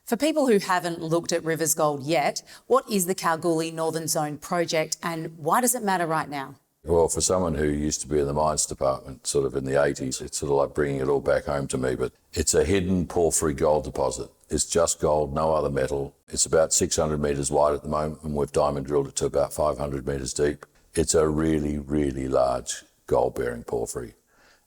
For people who haven't looked at Riversgold yet, what is the Kalgoorlie Northern Zone project and why does it matter right now? Well, for someone who used to be in the mines department sort of in the 80s, it's sort of like bringing it all back home to me, but it's a hidden porphyry gold deposit. It's just gold, no other metal. It's about 600 metres wide at the moment and we've diamond drilled it to about 500 metres deep. It's a really, really large gold-bearing porphyry.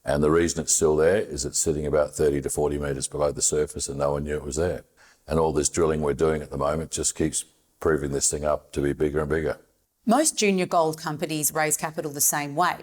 And the reason it's still there is it's sitting about 30 to 40 metres below the surface and no one knew it was there. And all this drilling we're doing at the moment just keeps proving this thing up to be bigger and bigger. Most junior gold companies raise capital the same way.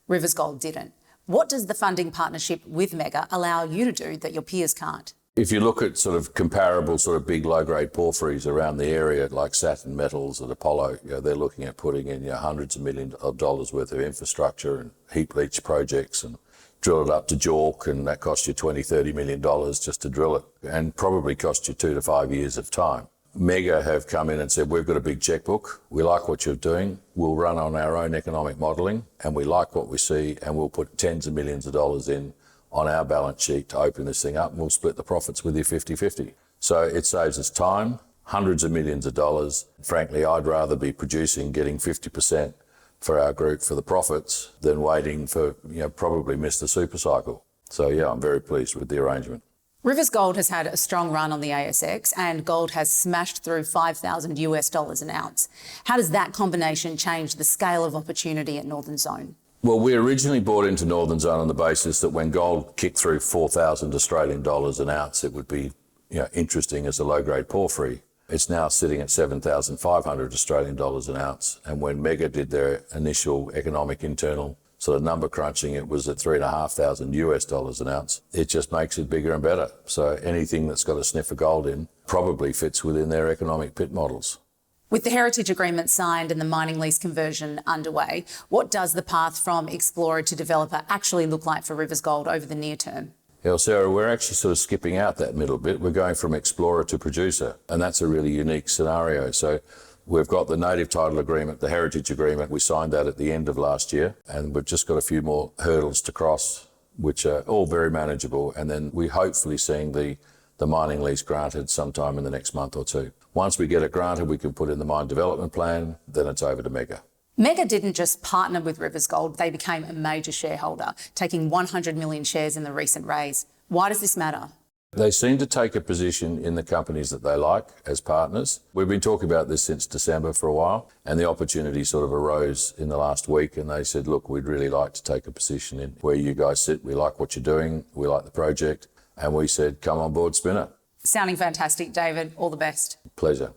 Riversgold didn't. What does the funding partnership with Mega allow you to do that your peers can't? If you look at sort of comparable sort of big low-grade porphyries around the area, like Saturn Metals at Apollo, they're looking at putting in hundreds of millions of dollars worth of infrastructure and heap leach projects and drill it up to JORC, and that costs you $20–30 million just to drill it and probably cost you 2 to 5 years of time. Mega have come in and said, we've got a big checkbook, we like what you're doing, we'll run on our own economic modelling and we like what we see and we'll put tens of millions of dollars in on our balance sheet to open this thing up and we'll split the profits with you 50-50. So it saves us time, hundreds of millions of dollars. Frankly, I'd rather be producing, getting 50% for our group for the profits than waiting for, probably miss the super cycle. So yeah, I'm very pleased with the arrangement. Riversgold has had a strong run on the ASX and gold has smashed through $5,000 an ounce. How does that combination change the scale of opportunity at Northern Zone? Well, we originally bought into Northern Zone on the basis that when gold kicked through 4,000 Australian dollars an ounce, it would be interesting as a low-grade porphyry. It's now sitting at 7,500 Australian dollars an ounce. And when Mega did their initial economic internal sort of number crunching, it was at $3,500 an ounce. It just makes it bigger and better. So anything that's got a sniff of gold in probably fits within their economic pit models. With the heritage agreement signed and the mining lease conversion underway, what does the path from explorer to developer actually look like for Riversgold over the near term? Yeah, Sarah, we're actually sort of skipping out that middle bit. We're going from explorer to producer, and that's a really unique scenario. So we've got the native title agreement, the heritage agreement. We signed that at the end of last year, and we've just got a few more hurdles to cross, which are all very manageable. And then we're hopefully seeing the mining lease granted sometime in the next month or two. Once we get it granted, we can put in the mine development plan, then it's over to Mega. Mega didn't just partner with Riversgold, they became a major shareholder, taking 100 million shares in the recent raise. Why does this matter? They seem to take a position in the companies that they like as partners. We've been talking about this since December for a while, and the opportunity sort of arose in the last week, and they said, look, we'd really like to take a position in where you guys sit. We like what you're doing. We like the project. And we said, come on board, spin it. Sounding fantastic, David. All the best. Pleasure.